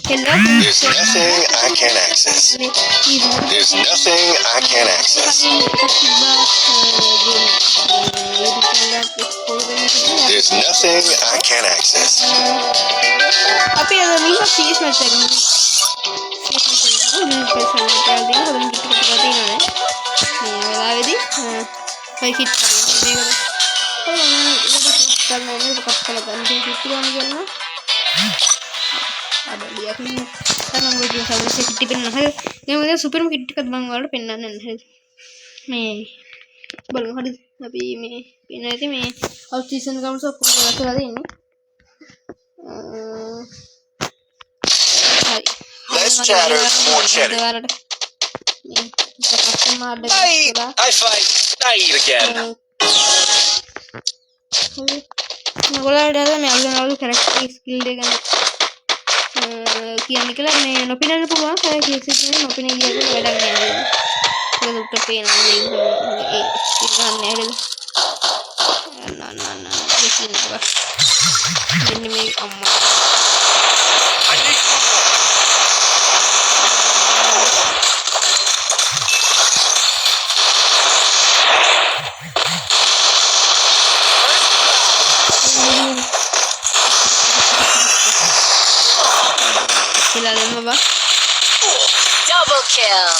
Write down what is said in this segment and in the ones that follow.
There's nothing I can't access. There's nothing I can't access. There's nothing I can't access. අපි අද මේක සීස් match එකක් super කිට් එකක් මම ඔයාලට පෙන්නන්න නැහැ මේ බලමු හරිද අපි මේ පේන ඇති මේ අවුට් සීසන් කවුන්ට්ස් ඔක්කොම ගලලා තියෙන්නේ Less chatter, more cheddar. I fight. I eat again. ඔයාලට මේ අලුත් කැරක්ටර් ස්කිල් එක ගැන කියන්නේ කියලා මේ නොපිනන්න පුළුවන් ඒ කීසින් නොපිනේ ගියද වැඩක් නෑ ඒක උඩට පේනවා ඒ ගන්න නෑ මෙන්න මේ අම්මා Double kill.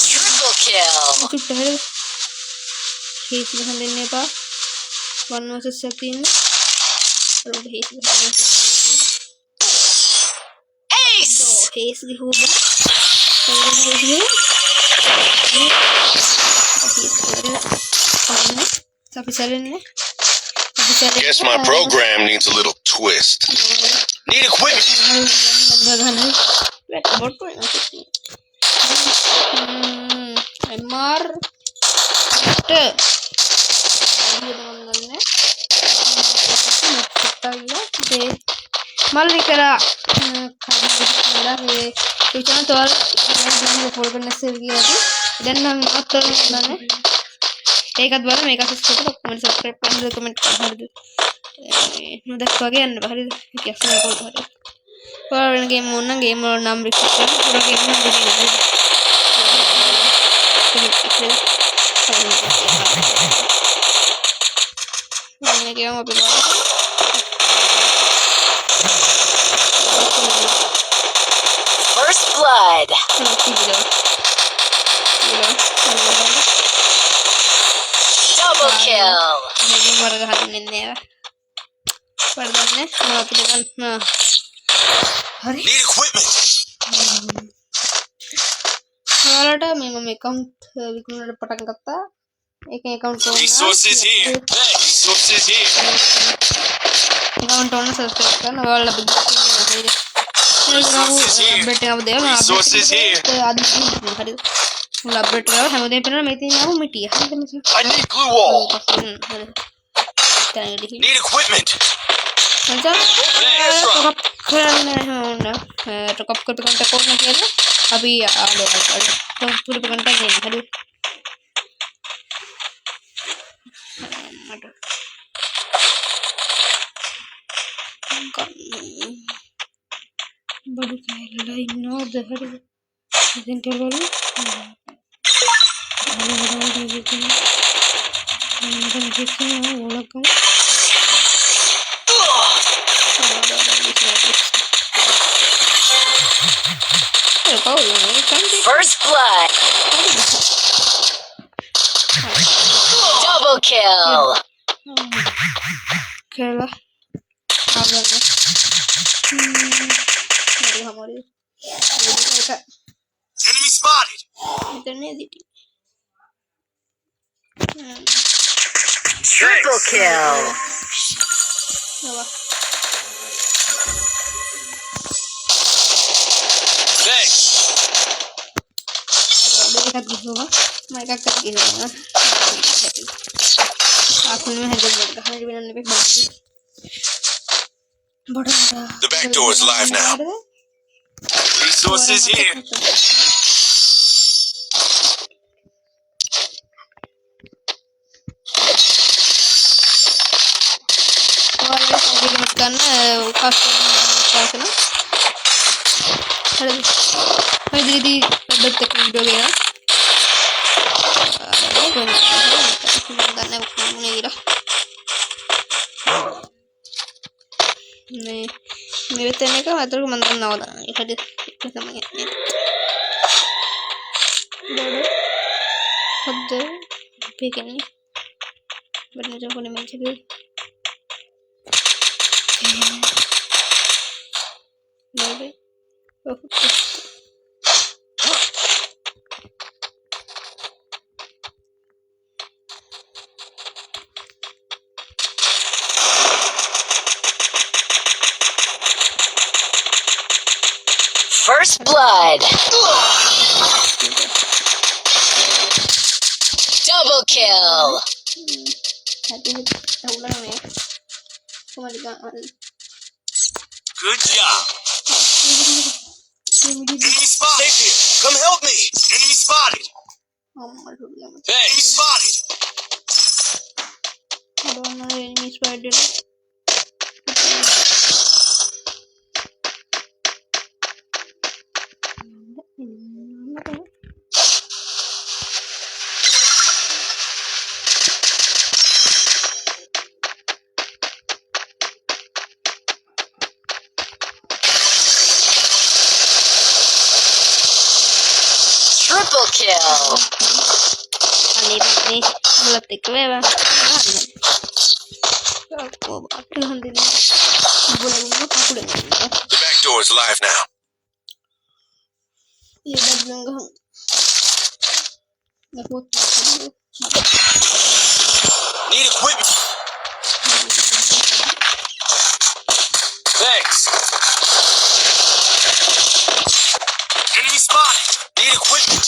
Triple kill. Ace. Guess my program needs a little twist. Need equipment. Malikara you can tell then I'm not take advance make us subscribe and recommend that's again for game on game or number First blood. Double kill. Need equipment. Resources here. Resources here. Resources here. I need glue wall. Need equipment. First blood. Double kill. Enemy spotted. Triple kill. Thanks. The back door is live now. Resources here. karena custom ada jadi detik video ya karena nih ini kan atur mantan nawada hadir namanya hadir bikin nih benar aku nih mencari Maybe. First blood. Double kill. Good job. Enemy spotted. Stay here. Come help me. Enemy spotted. Enemy spotted. Enemy spotted. Triple kill. Ini meletik lewat. The back door is live now. Iya, enggak. Need equipment. Thanks. Enemy spotted. Need equipment.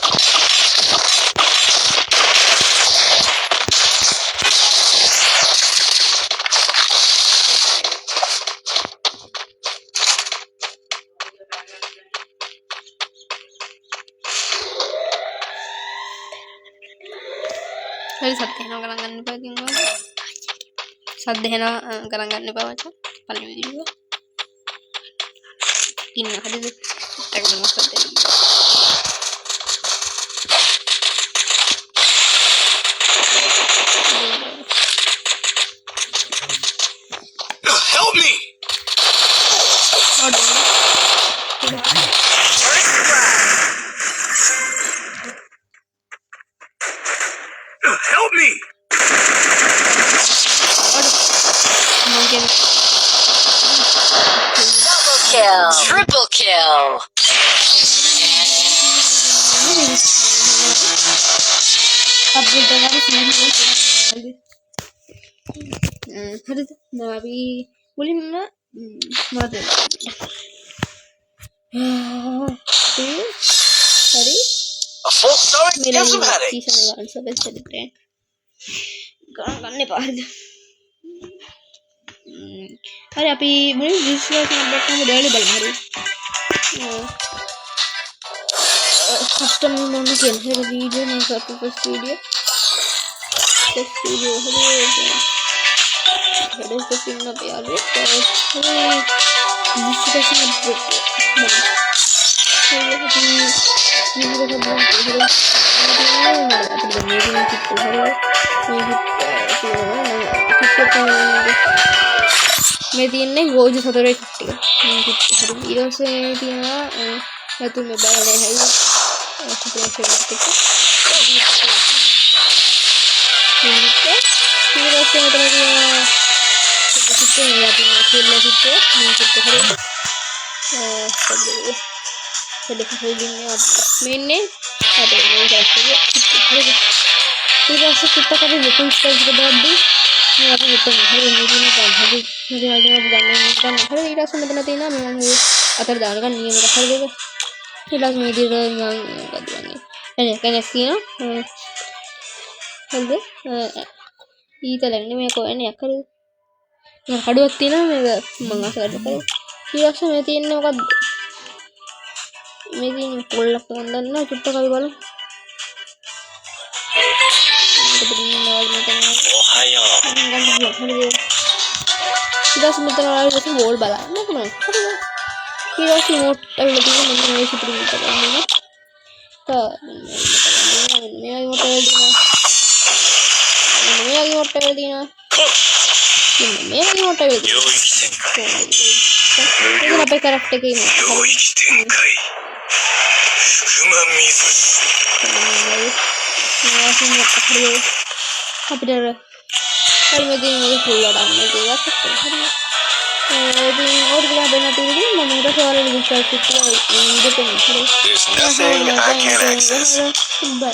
Hari Sabtu kalangan ni pagi mo. Sabtu kalangan ni pa baca. Paling video. Ini hari tag mo Sabtu. Help me. Help me. Mungkin Double kill. Triple kill. update dengan sini. Hari nabi boleh mana? Mana? Hari A full stomach मेरा and some headache. Season लगाने सब ऐसे दिखते हैं गाना गाने पार अरे अभी मुझे जिसका अपडेट में डेली बल मारी कस्टम में मैंने किया है वीडियो नहीं करता फर्स्ट वीडियो है हेडर को पिन पे आ रही है जिसका अपडेट मैं तीन ने गोज सदर किट्टी इधर से तीन मैं तुम्हें बाहर है फिर से मैंने फिर ऐसे कितना कभी वेपन स्टाइल के बाद भी मैं अभी वेपन हरे मुझे नहीं जानता भी मुझे आज मैं जानने नहीं जानता हरे ये रास्ते में तो नहीं ना मैं मुझे अतर दाल का नियम रखा देगा ये लास्ट में इधर मैं कर दूँगी कहने सी ना हल्दे ये तो लगने में कोई नहीं आकर मैं हड़ वक्ती ना मैं मंगा सकता हूँ ये रास्ते में तीन ने මේකේ පොල්ලක් ගන්න චුට්ටක් අපි බලමු. ඊට මෙතන ආයෙත් වෝල් බලන්න කොහොමද? හරිද? ඊට රිමෝට් ඇවිල්ලා තියෙන මෙන්න මේ සුපිරි විදිහට ගන්නවා. මේ රිමෝට් එක දිනවා. මේ රිමෝට් එක දිනවා. මේ රිමෝට් එක දිනවා. ඒක අපේ කරක්ට් එකේ ඉන්නේ. අපිට හරි මේ මේ ෆුල් වඩන්න මේක හරි ඉතින් ඕක ගියා බෙන්න තියෙන්නේ මම ඊට සවාල විශ්වාස කරලා ඉඳපෙන්න හරි There's nothing I can't access. Bye